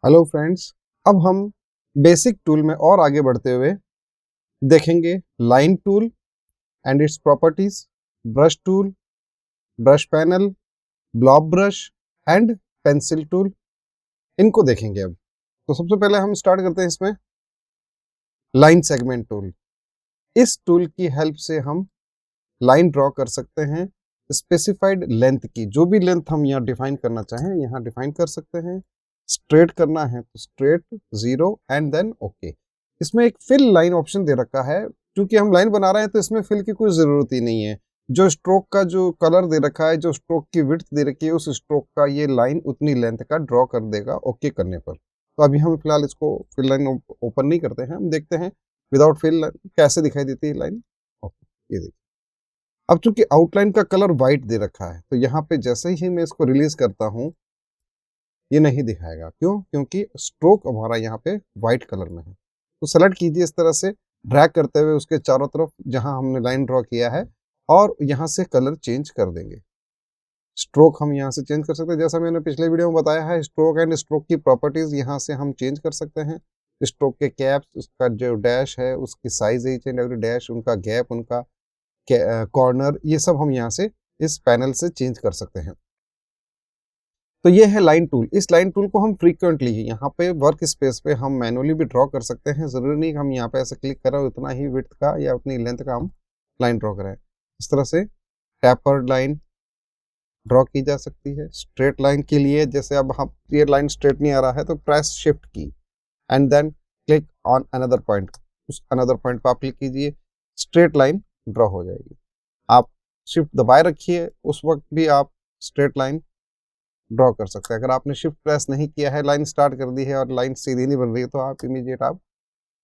Hello friends. अब हम basic tool में और आगे बढ़ते हुए देखेंगे line tool and its properties, brush tool, brush panel, blob brush and pencil tool, इनको देखेंगे। अब तो सबसे पहले हम स्टार्ट करते हैं इसमें लाइन सेगमेंट टूल। इस टूल की हेल्प से हम लाइन ड्रॉ कर सकते हैं स्पेसिफाइड लेंथ की। जो भी लेंथ हम यहाँ डिफाइन करना चाहें यहाँ डिफाइन कर सकते हैं। स्ट्रेट करना है तो straight, zero and then okay. इसमें एक फिल लाइन ऑप्शन दे रखा है। क्योंकि हम लाइन बना रहे हैं तो इसमें फिल की कोई ज़रूरत ही नहीं है। जो स्ट्रोक का जो कलर दे रखा है, जो स्ट्रोक की विड्थ दे रखी है, उस स्ट्रोक का ये लाइन उतनी लेंथ का ड्रॉ कर देगा ओके करने पर। तो अभी हम फिलहाल इसको फिल लाइन ओपन नहीं करते हैं, हम देखते हैं विदाउट फिल कैसे दिखाई देती है लाइन। ओके, ये देखिए। अब चूंकि आउटलाइन का कलर व्हाइट दे रखा है तो यहाँ पे जैसे ही मैं इसको रिलीज करता हूँ ये नहीं दिखाएगा। क्यों? क्योंकि स्ट्रोक हमारा यहाँ पे व्हाइट कलर में है। तो सेलेक्ट कीजिए इस तरह से, ड्रैग करते हुए उसके चारों तरफ जहां हमने लाइन ड्रॉ किया है, और यहाँ से कलर चेंज कर देंगे। स्ट्रोक हम यहाँ से चेंज कर सकते हैं, जैसा मैंने पिछले वीडियो में बताया है। स्ट्रोक एंड स्ट्रोक की प्रॉपर्टीज यहाँ से हम चेंज कर सकते हैं। स्ट्रोक के कैप्स, उसका जो डैश है, उसकी size, each and every dash, उनका गैप, उनका कॉर्नर, ये सब हम यहाँ से इस पैनल से चेंज कर सकते हैं। तो ये है लाइन टूल। इस लाइन टूल को हम फ्रीक्वेंटली यहाँ पे वर्क स्पेस पे हम मैनुअली भी ड्रॉ कर सकते हैं। ज़रूरी नहीं कि हम यहाँ पे ऐसे क्लिक करें उतना ही विड्थ का या उतनी लेंथ का हम लाइन ड्रॉ करें। इस तरह से टैपर्ड लाइन ड्रॉ की जा सकती है। स्ट्रेट लाइन के लिए जैसे अब हम ये लाइन स्ट्रेट नहीं आ रहा है तो press shift key and then click on another point. उस अनदर पॉइंट पर आप क्लिक कीजिए, स्ट्रेट लाइन ड्रॉ हो जाएगी। आप शिफ्ट दबाए रखिए, उस वक्त भी आप स्ट्रेट लाइन ड्रॉ कर सकते हैं। अगर आपने शिफ्ट प्रेस नहीं किया है, लाइन स्टार्ट कर दी है और लाइन सीधी नहीं बन रही है, तो आप इमीडिएट आप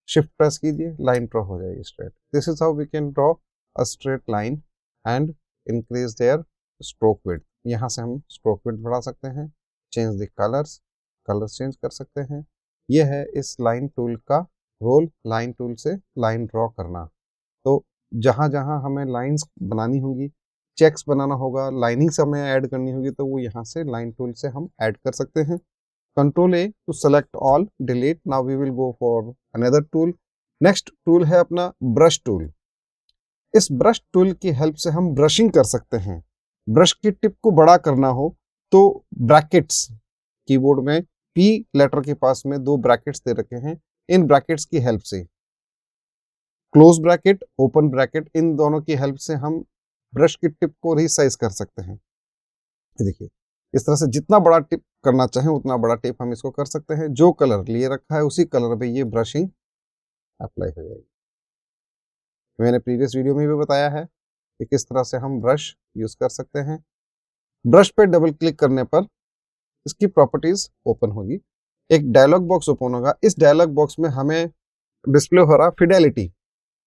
शिफ्ट प्रेस कीजिए, लाइन ड्रॉ हो जाएगी straight. This is how we can draw a straight line and increase their stroke width. यहाँ से हम स्ट्रोक विड्थ बढ़ा सकते हैं, change the colours, colours change कर सकते हैं। यह है इस लाइन टूल का रोल, लाइन टूल से लाइन ड्रॉ करना। तो जहाँ जहाँ हमें लाइंस बनानी होंगी, चेक्स बनाना होगा, लाइनिंग्स हमें ऐड करनी होगी, तो वो यहाँ से लाइन टूल से हम ऐड कर सकते हैं। Control A to select all, delete. Now we will go for another tool. Next tool है अपना ब्रश टूल। इस ब्रश टूल की हेल्प से हम ब्रशिंग कर सकते हैं। ब्रश की टिप को बड़ा करना हो तो ब्रैकेट्स, कीबोर्ड में पी लेटर के पास में दो ब्रैकेट्स दे रखे हैं, इन ब्रैकेट्स की हेल्प से, क्लोज ब्रैकेट, ओपन ब्रैकेट, इन दोनों की हेल्प से हम ब्रश की टिप को रीसाइज कर सकते हैं। ये देखिए, इस तरह से जितना बड़ा टिप करना चाहें उतना बड़ा टिप हम इसको कर सकते हैं। जो कलर लिए रखा है उसी कलर पे ये ब्रशिंग अप्लाई हो जाएगी। मैंने प्रीवियस वीडियो में भी बताया है कि किस तरह से हम ब्रश यूज कर सकते हैं। ब्रश पे डबल क्लिक करने पर इसकी प्रॉपर्टीज ओपन होगी, एक डायलॉग बॉक्स ओपन होगा। इस डायलॉग बॉक्स में हमें डिस्प्ले हो रहा फिडेलिटी।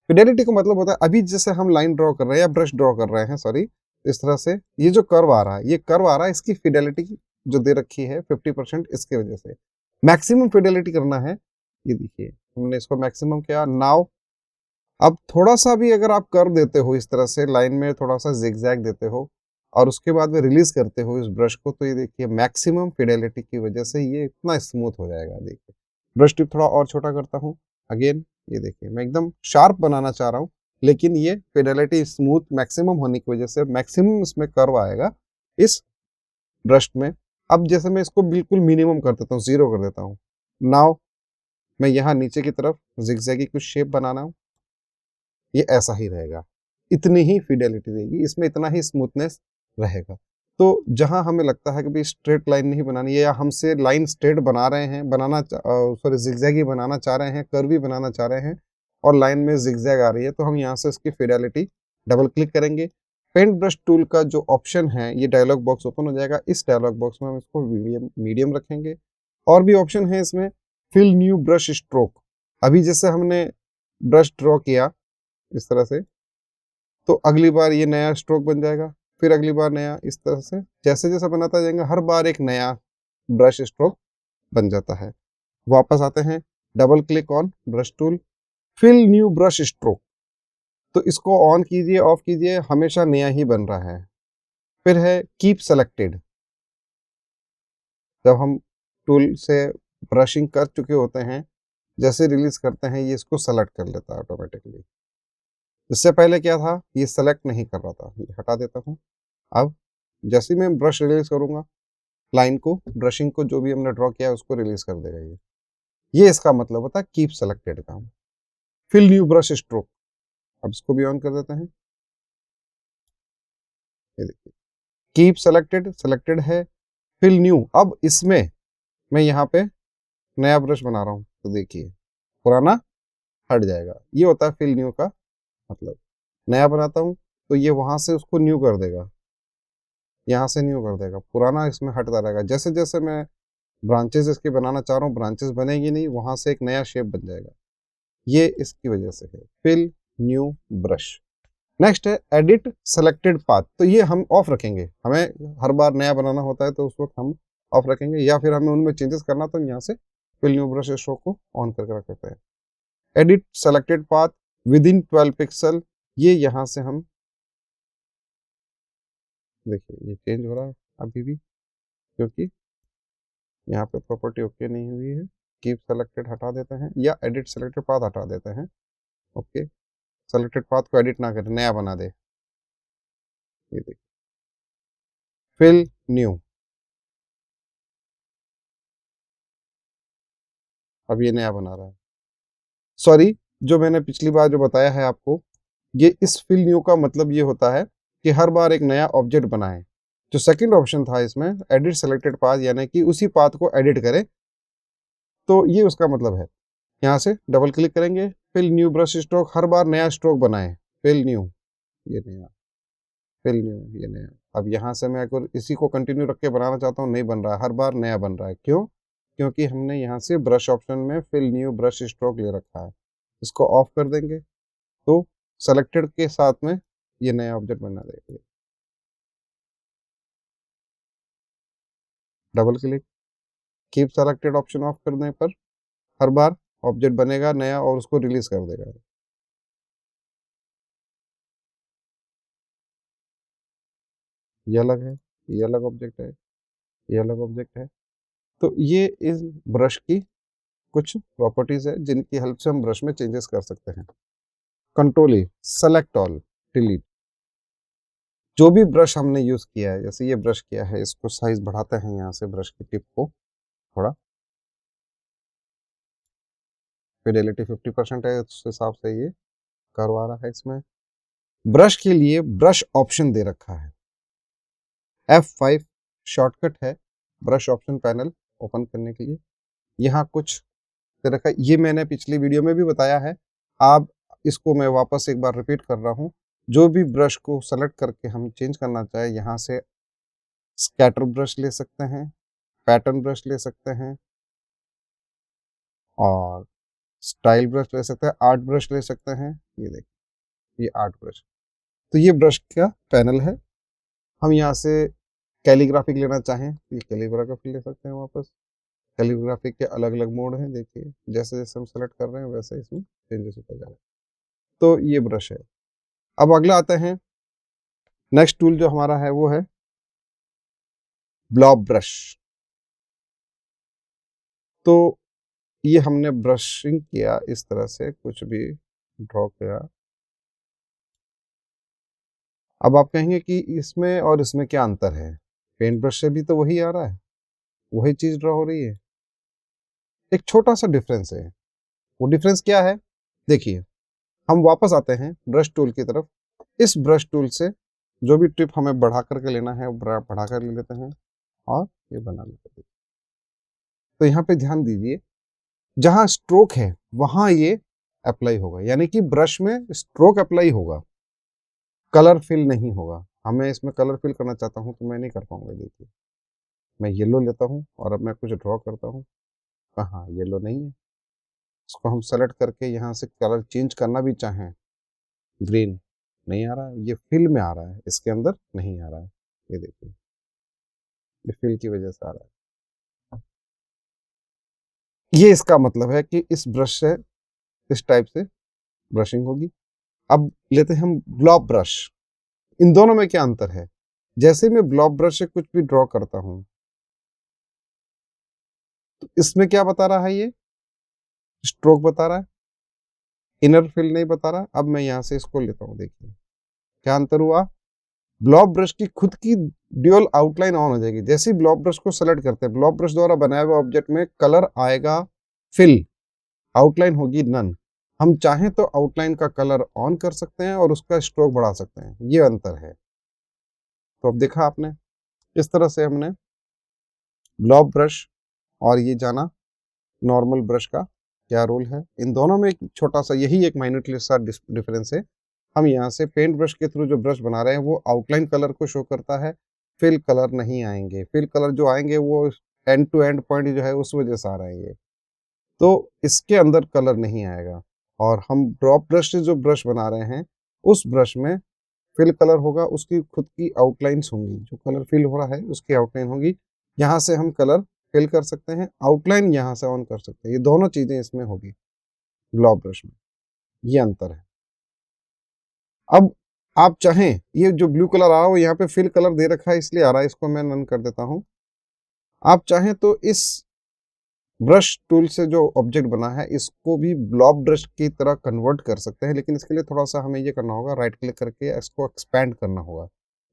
फिडेलिटी का मतलब होता है अभी जैसे हम लाइन ड्रॉ कर रहे हैं या ब्रश ड्रॉ कर रहे हैं, सॉरी, इस तरह से ये जो कर्व आ रहा है, ये कर्व आ रहा है, इसकी फिडेलिटी जो दे रखी है 50%, इसके वजह से मैक्सिमम फिडेलिटी करना है। ये देखिए हमने इसको मैक्सिमम किया। नाउ अब थोड़ा सा भी अगर आप कर देते हो इस तरह से लाइन में थोड़ा सा जिगजैग देते हो और उसके बाद में रिलीज करते हो इस ब्रश को, तो ये देखिए मैक्सिमम फिडेलिटी की वजह से ये इतना स्मूथ हो जाएगा। देखिए ब्रश टिप थोड़ा और छोटा करता हूँ अगेन, ये देखिए मैं एकदम शार्प बनाना चाह रहा हूँ, लेकिन ये फिडेलिटी स्मूथ मैक्सिमम होने की वजह से मैक्सिमम इसमें कर्व आएगा इस ब्रश में। अब जैसे मैं इसको बिल्कुल मिनिमम कर देता हूँ, जीरो कर देता हूँ। नाउ मैं यहाँ नीचे की तरफ जिगजैगी कुछ शेप बनाना हूँ, ये ऐसा ही रहेगा, इतनी ही फिडेलिटी रहेगी इसमें, इतना ही स्मूथनेस रहेगा। तो जहां हमें लगता है कि भाई स्ट्रेट लाइन नहीं बनानी है या हमसे लाइन स्ट्रेट बना रहे हैं, सॉरी जिगजैग ही बनाना चाह रहे हैं, कर्वी बनाना चाह रहे हैं और लाइन में जिगजैग आ रही है, तो हम यहाँ से इसकी फिडेलिटी डबल क्लिक करेंगे। पेंट ब्रश टूल का जो ऑप्शन है, ये डायलॉग बॉक्स ओपन हो जाएगा। इस डायलॉग बॉक्स में हम इसको मीडियम रखेंगे। और भी ऑप्शन है इसमें, फिल न्यू ब्रश स्ट्रोक। अभी जैसे हमने ब्रश ड्रॉ किया इस तरह से, तो अगली बार ये नया स्ट्रोक बन जाएगा, फिर अगली बार नया, इस तरह से जैसे जैसे बनाता जाएगा हर बार एक नया ब्रश स्ट्रोक बन जाता है। वापस आते हैं, double click on brush tool, fill new brush stroke, तो इसको ऑन कीजिए, ऑफ कीजिए, हमेशा नया ही बन रहा है। फिर है कीप सेलेक्टेड, जब हम टूल से ब्रशिंग कर चुके होते हैं, जैसे रिलीज करते हैं ये इसको सेलेक्ट कर लेता है ऑटोमेटिकली। इससे पहले क्या था, ये सेलेक्ट नहीं कर रहा था, ये हटा देता हूँ। अब जैसे ही मैं ब्रश रिलीज करूंगा, लाइन को, ब्रशिंग को, जो भी हमने ड्रॉ किया है उसको रिलीज कर देगा ये इसका मतलब होता है कीप सेलेक्टेड का। फिल न्यू ब्रश स्ट्रोक, अब इसको भी ऑन कर देते हैं। ये देखिए कीप सेलेक्टेड, सेलेक्टेड है। फिल न्यू, अब इसमें मैं यहाँ पे नया ब्रश बना रहा हूँ तो देखिए पुराना हट जाएगा। ये होता है फिल न्यू का मतलब। नया बनाता हूँ तो ये वहां से उसको न्यू कर देगा, यहाँ से न्यू कर देगा, पुराना इसमें हटता रहेगा। जैसे जैसे मैं ब्रांचेस इसकी बनाना चाह रहा हूँ, ब्रांचेस बनेगी नहीं, वहां से एक नया शेप बन जाएगा। ये इसकी वजह से है फिल न्यू ब्रश। नेक्स्ट है एडिट सेलेक्टेड पाथ, तो ये हम ऑफ रखेंगे। हमें हर बार नया बनाना होता है तो उस वक्त हम ऑफ रखेंगे, या फिर हमें उनमें चेंजेस करना तो यहाँ से फिल न्यू ब्रश स्ट्रोक को ऑन करके रख देते हैं। Edit selected path with in 12 pixel, ये यहाँ से हम देखिए ये चेंज हो रहा है अभी भी, क्योंकि यहाँ पे प्रॉपर्टी ओके नहीं हुई है। कीप सेलेक्टेड हटा देते हैं या एडिट सेलेक्टेड पाथ हटा देते हैं। ओके, सेलेक्टेड पाथ को एडिट ना करें, नया बना दे। ये देखिए फिल न्यू, अब ये नया बना रहा है। सॉरी, जो मैंने पिछली बार जो बताया है आपको, ये इस फिल न्यू का मतलब ये होता है कि हर बार एक नया ऑब्जेक्ट बनाएं। जो सेकंड ऑप्शन था इसमें एडिट सेलेक्टेड पाथ, यानी कि उसी पाथ को एडिट करें, तो ये उसका मतलब है। यहाँ से डबल क्लिक करेंगे, फिल न्यू ब्रश स्ट्रोक, हर बार नया स्ट्रोक बनाएं, फिल न्यू, ये नया, फिल न्यू, ये नया। अब यहाँ से मैं अगर इसी को कंटिन्यू रख के बनाना चाहता हूँ, नहीं बन रहा है, हर बार नया बन रहा है। क्यों? क्योंकि हमने यहाँ से ब्रश ऑप्शन में फिल न्यू ब्रश स्ट्रोक ले रखा है। इसको ऑफ कर देंगे तो सेलेक्टेड के साथ में ये नया ऑब्जेक्ट बना देगा। Double click, keep selected option of करने पर हर बार ऑब्जेक्ट बनेगा नया और उसको रिलीज कर देगा। ये अलग है, ये अलग ऑब्जेक्ट है, ये अलग ऑब्जेक्ट है। तो ये इस ब्रश की कुछ प्रॉपर्टीज है जिनकी हेल्प से हम ब्रश में चेंजेस कर सकते हैं। कंट्रोल ए, सेलेक्ट ऑल, डिलीट। जो भी ब्रश हमने यूज किया है, जैसे ये ब्रश किया है, इसको साइज बढ़ाते हैं यहाँ से ब्रश की टिप को थोड़ा, फिडेलिटी 50% है, उस हिसाब से ये कर्व आ रहा है। इसमें ब्रश के लिए ब्रश ऑप्शन दे रखा है, F5 शॉर्टकट है ब्रश ऑप्शन पैनल ओपन करने के लिए। यहाँ कुछ दे रखा है, ये मैंने पिछली वीडियो में भी बताया है। आप इसको मैं वापस एक बार रिपीट कर रहा हूँ। जो भी ब्रश को सेलेक्ट करके हम चेंज करना चाहे, यहाँ से स्कैटर ब्रश ले सकते हैं, पैटर्न ब्रश ले सकते हैं, और स्टाइल ब्रश ले सकते हैं, आर्ट ब्रश ले सकते हैं। ये देखिए ये आर्ट ब्रश, तो ये ब्रश का पैनल है। हम यहाँ से कैलीग्राफिक लेना चाहें तो ये कैलीग्राफिक ले सकते हैं वापस। कैलीग्राफिक के अलग अलग मोड हैं, देखिए जैसे जैसे हम सेलेक्ट कर रहे हैं वैसे इसमें चेंजेस होता जा रहा है। तो ये ब्रश है। अब अगला आते हैं, नेक्स्ट टूल जो हमारा है वो है ब्लॉब ब्रश। तो ये हमने ब्रशिंग किया, इस तरह से कुछ भी ड्रॉ किया। अब आप कहेंगे कि इसमें और इसमें क्या अंतर है, पेंट ब्रश से भी तो वही आ रहा है, वही चीज ड्रॉ हो रही है। एक छोटा सा डिफरेंस है। वो डिफरेंस क्या है, देखिए हम वापस आते हैं ब्रश टूल की तरफ। इस ब्रश टूल से जो भी टिप हमें बढ़ा करके लेना है वो बढ़ा कर ले लेते हैं और ये बना लेते हैं। तो यहाँ पे ध्यान दीजिए, जहां स्ट्रोक है वहां ये अप्लाई होगा, यानी कि ब्रश में स्ट्रोक अप्लाई होगा, कलर फिल नहीं होगा। हमें इसमें कलर फिल करना चाहता हूँ तो मैं नहीं कर पाऊंगा। देखिए मैं येलो लेता हूँ और अब मैं कुछ ड्रॉ करता हूँ, कहाँ येलो नहीं है। इसको हम सेलेक्ट करके यहाँ से कलर चेंज करना भी चाहें, ग्रीन नहीं आ रहा है, ये फिल में आ रहा है, इसके अंदर नहीं आ रहा है। ये देखिए ये फिल की वजह से आ रहा है। ये इसका मतलब है कि इस ब्रश से इस टाइप से ब्रशिंग होगी। अब लेते हैं हम ब्लॉब ब्रश। इन दोनों में क्या अंतर है, जैसे मैं ब्लॉब ब्रश से कुछ भी ड्रॉ करता हूँ, तो इसमें क्या बता रहा है, ये स्ट्रोक बता रहा है, इनर फिल नहीं बता रहा। अब मैं यहाँ से इसको लेता हूँ, देखिए क्या अंतर हुआ। ब्लॉब ब्रश की खुद की ड्यूअल आउटलाइन ऑन हो जाएगी। जैसे ही ब्लॉब ब्रश को सेलेक्ट करते हैं, ब्लॉब ब्रश द्वारा बनाए हुए ऑब्जेक्ट में कलर आएगा फिल, आउटलाइन होगी नन। हम चाहें तो आउटलाइन का कलर ऑन कर सकते हैं और उसका स्ट्रोक बढ़ा सकते हैं, ये अंतर है। तो अब देखा आपने, इस तरह से हमने ब्लॉब ब्रश और ये जाना नॉर्मल ब्रश का क्या रोल है। इन दोनों में एक छोटा सा, यही एक माइन्यूटली सा डिफरेंस है। हम यहाँ से पेंट ब्रश के थ्रू जो ब्रश बना रहे हैं वो आउटलाइन कलर को शो करता है, फिल कलर नहीं आएंगे। फिल कलर जो आएंगे वो एंड टू एंड पॉइंट जो है उस वजह से आ रहे हैं ये, तो इसके अंदर कलर नहीं आएगा। और हम ड्रॉप ब्रश से जो ब्रश बना रहे हैं उस ब्रश में फिल कलर होगा, उसकी खुद की आउटलाइंस होंगी, जो कलर फिल हो रहा है उसकी आउटलाइन होगी। यहाँ से हम कलर फिल कर सकते हैं, आउटलाइन यहाँ से ऑन कर सकते हैं, ये दोनों चीजें इसमें होगी ग्लॉब ब्रश में, ये अंतर है। अब आप चाहें, ये जो ब्लू कलर आ रहा हो यहाँ पे फिल कलर दे रखा है इसलिए आ रहा है, इसको मैं नन कर देता हूँ। आप चाहें तो इस ब्रश टूल से जो ऑब्जेक्ट बना है इसको भी ब्लॉब ब्रश की तरह कन्वर्ट कर सकते हैं, लेकिन इसके लिए थोड़ा सा हमें ये करना होगा, राइट क्लिक करके इसको एक्सपैंड करना होगा।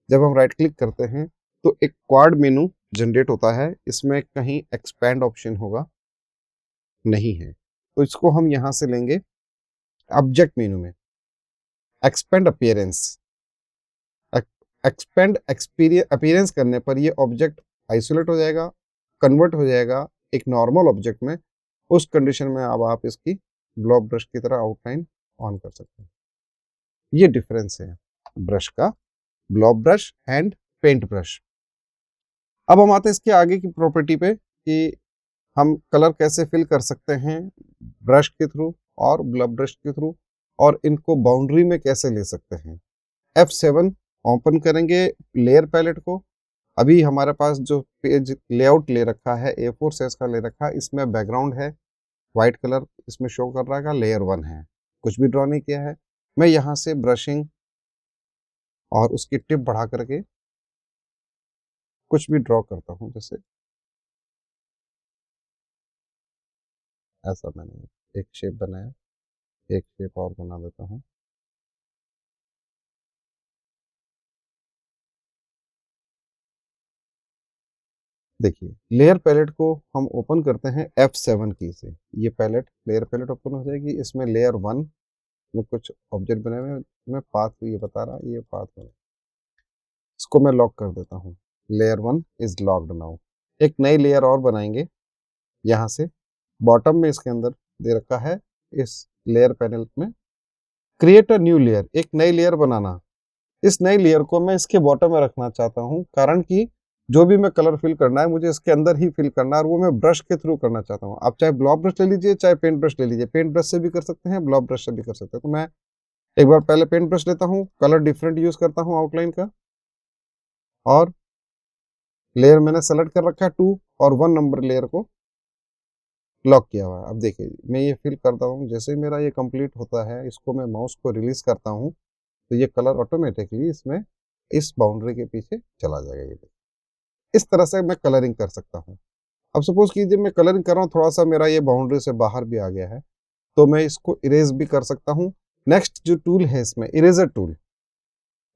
जब हम राइट क्लिक करते हैं तो एक क्वाड मेनू जनरेट होता है, इसमें कहीं एक्सपैंड ऑप्शन होगा, नहीं है। तो इसको हम यहाँ से लेंगे ऑब्जेक्ट मेनू में, एक्सपेंड अपीयरेंस। एक्सपेंड अपीयरेंस करने पर ये ऑब्जेक्ट आइसोलेट हो जाएगा, कन्वर्ट हो जाएगा एक नॉर्मल ऑब्जेक्ट में। उस कंडीशन में अब आप इसकी ब्लॉब ब्रश की तरह आउटलाइन ऑन कर सकते हैं। ये डिफरेंस है ब्रश का, blob brush and paint brush. अब हम आते हैं इसके आगे की प्रॉपर्टी पे कि हम कलर कैसे फिल कर सकते हैं ब्रश के थ्रू और ब्लॉब ब्रश के थ्रू, और इनको बाउंड्री में कैसे ले सकते हैं। F7 ओपन करेंगे लेयर पैलेट को। अभी हमारे पास जो पेज लेआउट ले रखा है A4 साइज का ले रखा है, इसमें बैकग्राउंड है वाइट कलर, इसमें शो कर रहा है लेयर 1 है, कुछ भी ड्रॉ नहीं किया है। मैं यहाँ से ब्रशिंग और उसकी टिप बढ़ा करके कुछ भी ड्रॉ करता हूँ, जैसे ऐसा मैंने एक शेप बनाया, एक शेप और बना देता हूँ। देखिए लेयर पैलेट को हम ओपन करते हैं F7 की से, ये पैलेट लेयर पैलेट ओपन हो जाएगी। इसमें लेयर 1 में कुछ ऑब्जेक्ट बने हुए हैं, मैं पाथ ये बता रहा, ये पाथ बना, इसको मैं लॉक कर देता हूँ। Layer 1 is locked now. एक नई लेयर और बनाएंगे यहाँ से, बॉटम में इसके अंदर दे रखा है इस लेयर पैनल में क्रिएट अ न्यू लेयर, एक नई लेयर बनाना। इस नई लेयर को मैं इसके बॉटम में रखना चाहता हूँ, कारण कि जो भी मैं कलर फिल करना है मुझे इसके अंदर ही फिल करना है, और वो मैं ब्रश के थ्रू करना चाहता हूँ। आप चाहे ब्लॉक ब्रश ले लीजिए, चाहे पेंट ब्रश ले लीजिए, पेंट ब्रश से भी कर सकते हैं, ब्लॉक ब्रश से भी कर सकते हैं। तो मैं एक बार पहले पेंट ब्रश लेता हूँ, कलर डिफरेंट यूज करता हूँ आउटलाइन का, और लेयर मैंने सेलेक्ट कर रखा है 2 और 1 नंबर लेयर को लॉक किया हुआ है। अब देखिए मैं ये फिल करता हूँ, जैसे ही मेरा ये कंप्लीट होता है इसको मैं माउस को रिलीज करता हूँ तो ये कलर ऑटोमेटिकली इसमें इस बाउंड्री के पीछे चला जाएगा। ये इस तरह से मैं कलरिंग कर सकता हूँ। अब सपोज कीजिए मैं कलरिंग कर रहा हूँ, थोड़ा सा मेरा ये बाउंड्री से बाहर भी आ गया है, तो मैं इसको इरेज भी कर सकता हूँ। नेक्स्ट जो टूल है इसमें इरेजर टूल,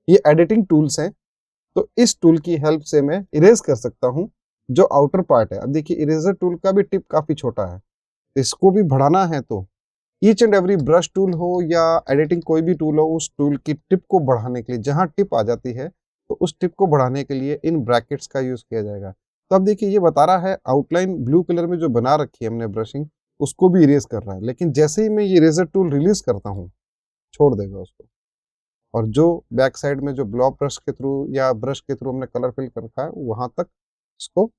ये एडिटिंग टूल्स हैं, तो इस टूल की हेल्प से मैं इरेज कर सकता हूँ जो आउटर पार्ट है। अब देखिए इरेजर टूल का भी टिप काफी छोटा है, इसको भी बढ़ाना है तो each and every brush tool हो या एडिटिंग कोई भी टूल हो, उस टूल की टिप को बढ़ाने के लिए, जहां टिप आ जाती है तो उस टिप को बढ़ाने के लिए इन ब्रैकेट्स का यूज किया जाएगा। तो अब देखिए ये बता रहा है आउटलाइन ब्लू कलर में जो बना रखी है हमने ब्रशिंग, उसको भी इरेज कर रहा है, लेकिन जैसे ही मैं ये इरेजर टूल रिलीज करता हूँ छोड़ देगा उसको, और जो बैक साइड में जो ब्लॉक ब्रश के थ्रू या ब्रश के थ्रू हमने कलर फिल कर रखा है वहां तक इसको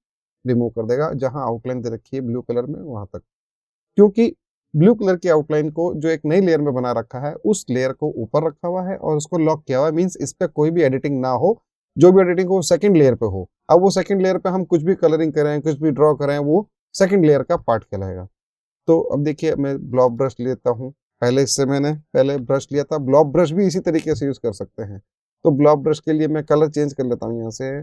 रिमूव कर देगा, जहां आउटलाइन दे रखी है ब्लू कलर में वहां तक। क्योंकि ब्लू कलर की आउटलाइन को जो एक नई लेयर में बना रखा है उस लेयर को ऊपर रखा हुआ है और उसको लॉक किया हुआ है, मींस इस पे कोई भी एडिटिंग ना हो, जो भी एडिटिंग हो सेकंड लेयर पे हो। अब वो सेकंड लेयर पे हम कुछ भी कलरिंग करें, कुछ भी ड्रॉ करें, वो सेकंड लेयर का पार्ट कहलाएगा। तो अब देखिए मैं ब्लॉक ब्रश लेता हूँ, पहले इससे मैंने पहले ब्रश लिया था, ब्लॉक ब्रश भी इसी तरीके से यूज कर सकते हैं। तो ब्लॉक ब्रश के लिए मैं कलर चेंज कर लेता हूँ, यहाँ से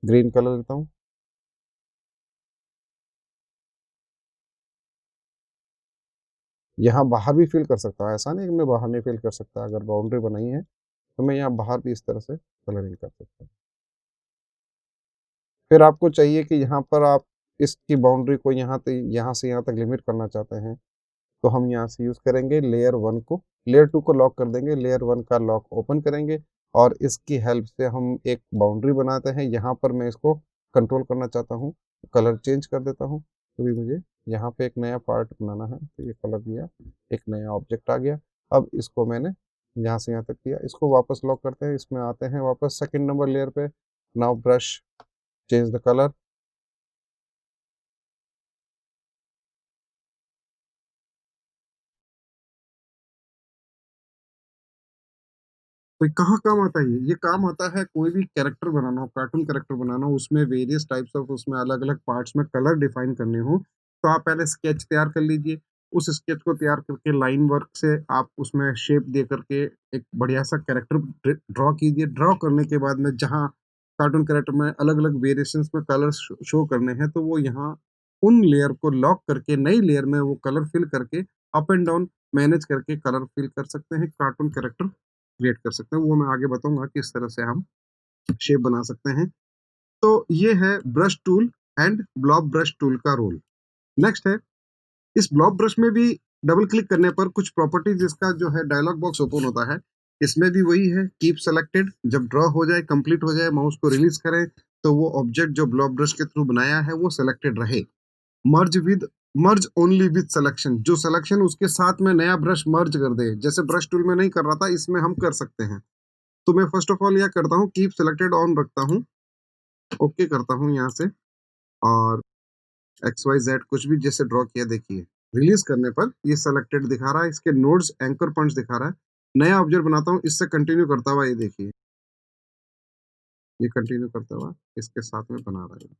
ग्रीन कलर लेता हूँ, यहाँ बाहर भी फिल कर सकता हूँ, ऐसा नहीं कि मैं बाहर नहीं फिल कर सकता। अगर बाउंड्री बनाई है तो मैं यहाँ बाहर भी इस तरह से कलरिंग कर सकता हूँ। फिर आपको चाहिए कि यहाँ पर आप इसकी बाउंड्री को यहाँ से यहाँ तक लिमिट करना चाहते हैं, तो हम यहाँ से यूज़ करेंगे लेयर 1 को, लेयर 2 को लॉक कर देंगे, लेयर 1 का लॉक ओपन करेंगे और इसकी हेल्प से हम एक बाउंड्री बनाते हैं। यहाँ पर मैं इसको कंट्रोल करना चाहता हूँ, कलर चेंज कर देता हूँ। तो भी मुझे यहाँ पे एक नया पार्ट बनाना है, तो ये कलर दिया, एक नया ऑब्जेक्ट आ गया। अब इसको मैंने यहाँ से यहाँ तक किया, इसको वापस लॉक करते हैं, इसमें आते हैं वापस सेकंड नंबर लेयर पे। Now brush, change the colour. तो कहाँ काम आता है ये काम आता है कोई भी कैरेक्टर बनाना हो, कार्टून कैरेक्टर बनाना हो, उसमें वेरियस टाइप्स ऑफ, उसमें अलग अलग पार्ट्स में कलर डिफाइन करने हो, तो आप पहले स्केच तैयार कर लीजिए। उस स्केच को तैयार करके लाइन वर्क से आप उसमें शेप दे करके एक बढ़िया सा कैरेक्टर ड्रॉ कीजिए। ड्रॉ करने के बाद में जहाँ कार्टून कैरेक्टर में अलग अलग वेरिएशंस में कलर शो करने हैं, तो वो यहाँ उन लेयर को लॉक करके नई लेयर में वो कलर फिल करके अप एंड डाउन मैनेज करके कलर फिल कर सकते हैं, कार्टून कैरेक्टर क्रिएट कर सकते हैं। वो मैं आगे बताऊंगा किस तरह से हम शेप बना सकते हैं। तो ये है brush tool and blob brush tool का रोल। नेक्स्ट है, इस ब्लॉब ब्रश में भी डबल क्लिक करने पर कुछ प्रॉपर्टीज, इसका जो है डायलॉग बॉक्स ओपन होता है। इसमें भी वही है, कीप सेलेक्टेड, जब ड्रॉ हो जाए, कंप्लीट हो जाए, माउस को रिलीज करें तो वो ऑब्जेक्ट जो ब्लॉब ब्रश के थ्रू बनाया है वो सेलेक्टेड रहे। Merge with, merge only with selection, जो सिलेक्शन उसके साथ में नया ब्रश मर्ज कर दे, जैसे ब्रश टूल में नहीं कर रहा था, इसमें हम कर सकते हैं। तो मैं फर्स्ट ऑफ ऑल यह करता हूँ, कीप सिलेक्टेड ऑन रखता हूँ, ओके करता हूँ यहाँ से, और एक्स वाई जेड कुछ भी जैसे ड्रॉ किया, देखिए रिलीज करने पर ये सेलेक्टेड दिखा रहा है, इसके नोड्स एंकर पॉइंट्स दिखा रहा है। नया ऑब्जेक्ट बनाता हूँ, इससे कंटिन्यू करता हुआ, ये देखिए ये कंटिन्यू करता हुआ इसके साथ में बना रहा है।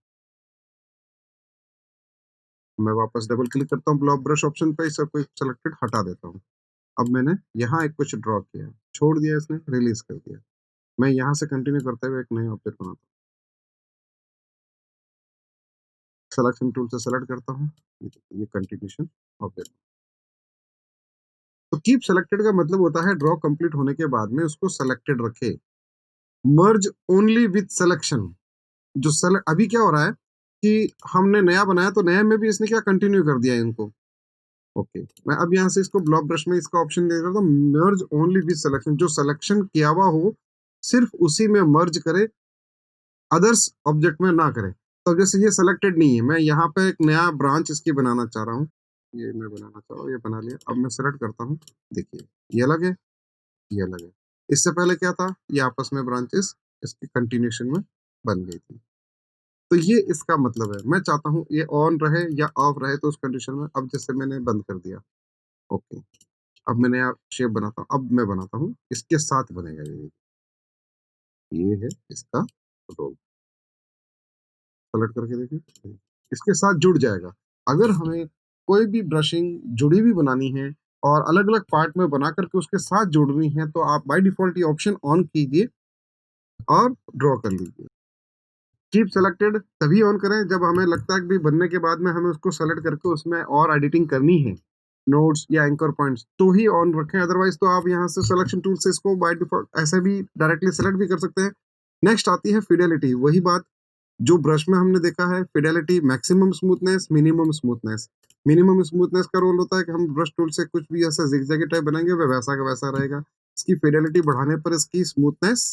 मैं वापस डबल क्लिक करता हूँ ब्लॉक ब्रश ऑप्शन पे, इसे कोई सेलेक्टेड हटा देता हूँ। अब मैंने यहाँ एक कुछ ड्रॉ किया, छोड़ दिया, इसने रिलीज कर दिया। मैं यहाँ से कंटिन्यू करते हुए एक नया ऑब्जेक्ट बनाता हूँ, सिलेक्शन टूल से सेलेक्ट करता हूँ, ये कंटिन्यूशन ऑब्जेक्ट। तो कीप सेलेक्टेड का मतलब होता है ड्रॉ कंप्लीट होने के बाद में उसको सेलेक्टेड रखे। मर्ज ओनली विद सिलेक्शन, जो अभी क्या हो रहा है कि हमने नया बनाया तो नया में भी इसने क्या कंटिन्यू कर दिया इनको। ओके, मैं अब यहाँ से इसको ब्लॉक ब्रश में इसका ऑप्शन दे देता हूँ, मर्ज ओनली विद सिलेक्शन, जो सिलेक्शन किया हुआ हो सिर्फ उसी में मर्ज करे, अदर्स ऑब्जेक्ट में ना करे। तो जैसे ये सेलेक्टेड नहीं है, मैं यहाँ पे एक नया ब्रांच इसकी बनाना चाह रहा हूँ, ये मैं बनाना चाह रहा हूँ, ये बना लिया। अब मैं सेलेक्ट करता हूँ, देखिए ये अलग है, ये अलग है। इससे पहले क्या था, ये आपस में ब्रांचेस इसकी कंटिन्यूशन में बन गई थी। तो ये इसका मतलब है, मैं चाहता हूँ ये ऑन रहे या ऑफ रहे, तो उस कंडीशन में अब जैसे मैंने बंद कर दिया, ओके। अब मैं नया शेप बनाता हूँ, अब मैं बनाता हूँ इसके साथ बनेगा ये है इसका रोल। सेलेक्ट करके देखिए, इसके साथ जुड़ जाएगा। अगर हमें कोई भी ब्रशिंग जुड़ी हुई बनानी है और अलग अलग पार्ट में बना करके उसके साथ जोड़नी है, तो आप बाय डिफॉल्ट ये ऑप्शन ऑन कीजिए और ड्रॉ कर लीजिए। कीप सेलेक्टेड तभी ऑन करें जब हमें लगता है कि बनने के बाद में हमें उसको सेलेक्ट करके उसमें और एडिटिंग करनी है, नोट्स या एंकर पॉइंट्स, तो ही ऑन रखें। अदरवाइज तो आप यहाँ से सिलेक्शन टूल से इसको बाय डिफॉल्ट ऐसे भी डायरेक्टली सेलेक्ट भी कर सकते हैं। नेक्स्ट आती है फिडेलिटी, वही बात जो ब्रश में हमने देखा है, Fidelity, maximum smoothness, minimum smoothness. Minimum smoothness का रोल होता है कि हम ब्रश टूल से कुछ भी ऐसा जिगजैगी टाइप बनाएंगे वह वैसा का वैसा रहेगा। इसकी फिडेलिटी बढ़ाने पर इसकी स्मूथनेस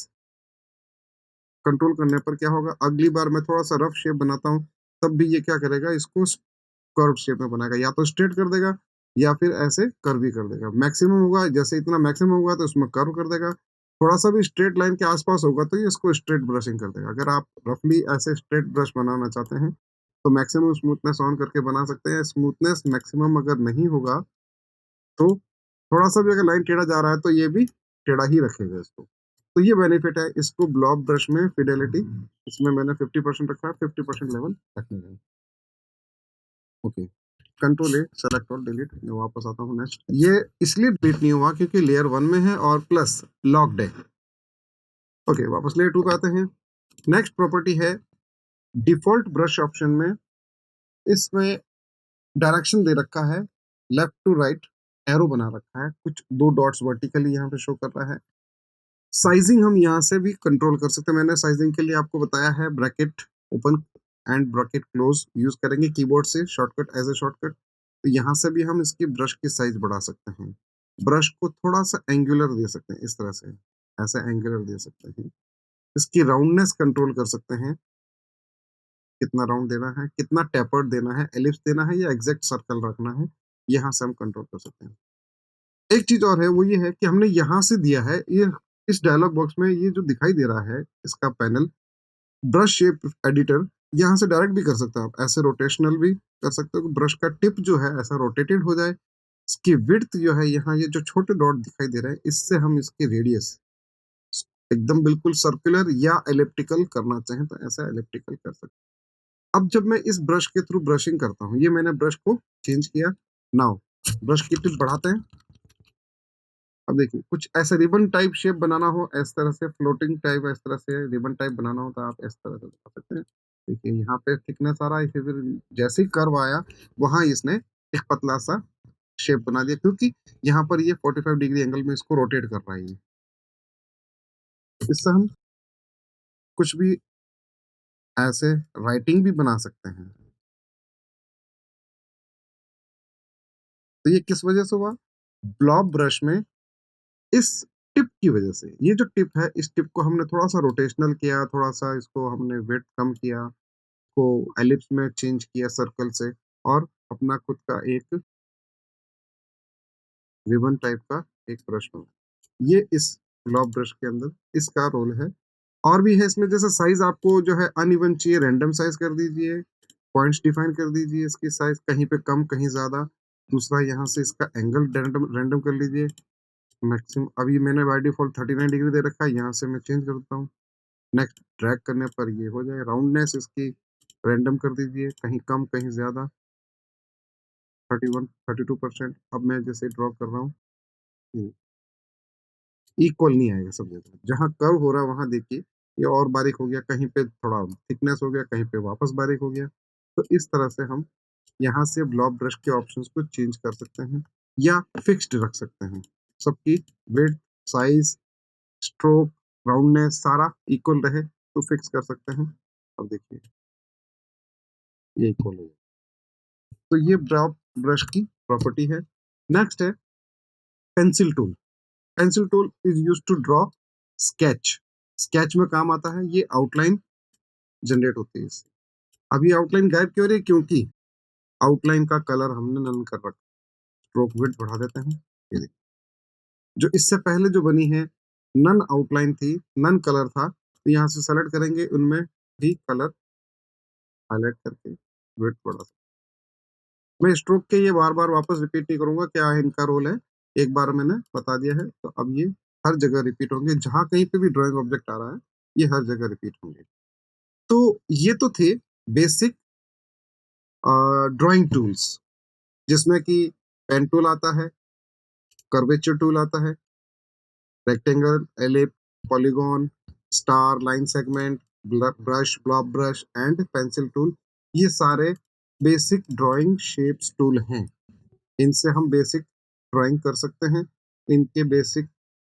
कंट्रोल करने पर क्या होगा, अगली बार मैं थोड़ा सा रफ शेप बनाता हूँ तब भी ये क्या करेगा, इसको कर्व शेप में बनाएगा, या तो स्ट्रेट कर देगा या फिर ऐसे कर्व ही कर देगा। मैक्सिमम होगा, जैसे इतना मैक्सिमम होगा तो उसमें कर्व कर देगा, थोड़ा सा भी स्ट्रेट लाइन के आसपास होगा तो ये इसको स्ट्रेट ब्रशिंग कर देगा। अगर आप रफली ऐसे स्ट्रेट ब्रश बनाना चाहते हैं तो मैक्सिमम स्मूथनेस ऑन करके बना सकते हैं। स्मूथनेस मैक्सिमम अगर नहीं होगा तो थोड़ा सा भी अगर लाइन टेढ़ा जा रहा है तो ये भी टेढ़ा ही रखेगा इसको। तो ये बेनिफिट है इसको ब्लॉक ब्रश में फिडेलिटी, इसमें मैंने 50% रखा है, 50% लेवल रखने का। ओके, कंट्रोल ए, सेलेक्ट और डिलीट। मैं वापस आता हूँ नेक्स्ट। ये इसलिए डिलीट नहीं हुआ क्योंकि लेयर 1 में है और प्लस लॉक्ड है। ओके, वापस लेयर 2 पे आते हैं। नेक्स्ट प्रॉपर्टी है डिफॉल्ट ब्रश ऑप्शन में, इसमें डायरेक्शन दे रखा है लेफ्ट टू राइट, एरो बना रखा है, कुछ 2 डॉट्स वर्टिकली यहाँ पे शो कर रहा है। साइजिंग हम यहाँ से भी कंट्रोल कर सकते हैं। मैंने साइजिंग के लिए आपको बताया है bracket open and bracket close use करेंगे कीबोर्ड से शॉर्टकट एज ए शॉर्टकट। तो यहाँ से भी हम इसकी ब्रश की साइज बढ़ा सकते हैं। ब्रश को थोड़ा सा एंगुलर दे सकते हैं, इस तरह से ऐसा एंगुलर दे सकते हैं। इसकी राउंडनेस कंट्रोल कर सकते हैं, कितना राउंड देना है, कितना टेपर्ड देना है, एलिप्स देना है या एग्जैक्ट सर्कल रखना है, यहाँ से हम कंट्रोल कर सकते हैं। एक चीज और है, वो ये है कि हमने यहाँ से दिया है, ये इस डायलॉग बॉक्स में ये जो दिखाई दे रहा है इसका पैनल, ब्रश शेप एडिटर, यहाँ से डायरेक्ट भी कर सकते हैं आप, ऐसे रोटेशनल भी कर सकते हो कि ब्रश का टिप जो है ऐसा रोटेटेड हो जाए। इसकी विड्थ जो है, यहाँ ये जो छोटे डॉट दिखाई दे रहे हैं, इससे हम इसकी रेडियस एकदम बिल्कुल सर्कुलर या एलिप्टिकल करना चाहें तो ऐसा एलिप्टिकल कर सकते हैं। अब जब मैं इस ब्रश के थ्रू ब्रशिंग करता हूँ, ये मैंने ब्रश को चेंज किया। नाउ ब्रश की टिप बढ़ाते हैं। अब देखिए, कुछ ऐसे रिबन टाइप शेप बनाना हो, इस तरह से फ्लोटिंग टाइप, इस तरह से रिबन टाइप बनाना हो तो आप इस तरह से बना सकते हैं। देखिए यहाँ पे थिकनेस आ रहा है, फिर जैसे ही कर्व आया वहां इसने एक पतला सा शेप बना दिया, क्योंकि यहाँ पर ये 45 डिग्री एंगल में इसको रोटेट कर रहा है ये। इससे हम कुछ भी ऐसे राइटिंग भी बना सकते हैं। तो ये किस वजह से हुआ? ब्लॉब ब्रश में इस टिप की वजह से। ये जो टिप है, इस टिप को हमने थोड़ा सा रोटेशनल किया, थोड़ा सा इसको हमने वेट कम किया, को एलिप्स में चेंज किया सर्कल से, और अपना खुद का एक रिबन टाइप का एक ब्रश बना। ये इस ग्लोब ब्रश के अंदर इसका रोल है। और भी है इसमें, जैसे साइज आपको जो है अनइवन चाहिए, रैंडम साइज कर दीजिए, पॉइंट्स डिफाइन कर दीजिए, इसकी साइज कहीं पे कम कहीं ज्यादा। दूसरा, यहाँ से इसका एंगल रैंडम रैंडम कर लीजिए। मैक्सिमम अभी मैंने बाय डिफॉल्ट 39 डिग्री दे रखा है, यहाँ से मैं चेंज करता हूँ। नेक्स्ट ड्रैग करने पर ये हो जाए। राउंडनेस इसकी रैंडम कर दीजिए, कहीं कम कहीं ज्यादा, 31 32%। अब मैं जैसे ड्रॉ कर रहा हूँ, इक्वल नहीं आएगा सब जगह। जहाँ कर्व हो रहा है वहां देखिए ये और बारीक हो गया, कहीं पे थोड़ा थिकनेस हो गया, कहीं पे वापस बारीक हो गया। तो इस तरह से हम यहाँ से ब्लॉक ब्रश के ऑप्शंस को चेंज कर सकते हैं या फिक्स्ड रख सकते हैं। सबकी विड्थ, साइज, स्ट्रोक, राउंडनेस सारा इक्वल रहे तो फिक्स कर सकते हैं। अब देखिए ये इक्वल हो गया। तो ये ड्रॉप ब्रश की प्रॉपर्टी है। नेक्स्ट है pencil tool. Pencil tool is use to draw sketch. Sketch में काम आता है, ये आउटलाइन जनरेट होती है इससे। अभी आउटलाइन गायब क्यों हो रही है? क्योंकि आउटलाइन का कलर हमने नन कर रखा। स्ट्रोक विड्थ बढ़ा देते हैं। ये देखिए, जो इससे पहले जो बनी है नन आउटलाइन थी, नन कलर था, तो यहाँ से सेलेक्ट करेंगे, उनमें भी कलर हाईलाइट करके विड्थ बढ़ा सकते। मैं स्ट्रोक के ये बार बार वापस रिपीट नहीं करूंगा, क्या है इनका रोल है, एक बार मैंने बता दिया है। तो अब ये हर जगह रिपीट होंगे, जहां कहीं पे भी ड्राइंग ऑब्जेक्ट आ रहा है ये हर जगह रिपीट होंगे। तो ये तो थे बेसिक ड्राइंग टूल्स, जिसमें कि पेन टूल आता है, कर्वेचर टूल आता है, rectangle, ellipse, polygon, star, line segment, brush, blob brush and pencil tool. ये सारे बेसिक ड्राइंग शेप्स टूल हैं। इनसे हम बेसिक ड्राइंग कर सकते हैं। इनके बेसिक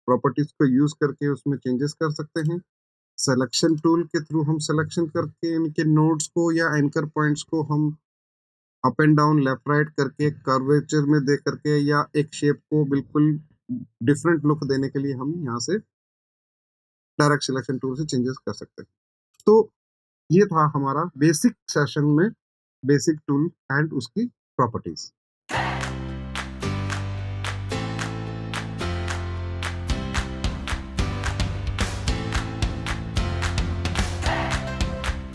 प्रॉपर्टीज को यूज करके उसमें चेंजेस कर सकते हैं। सिलेक्शन टूल के थ्रू हम सिलेक्शन करके इनके नोड्स को या एंकर पॉइंट्स को हम up and down, left right करके, कर्वेचर में दे करके, या एक शेप को बिल्कुल डिफरेंट लुक देने के लिए हम यहाँ से डायरेक्ट सिलेक्शन टूल से चेंजेस कर सकते हैं। तो ये था हमारा बेसिक सेशन में बेसिक टूल एंड उसकी प्रॉपर्टीज।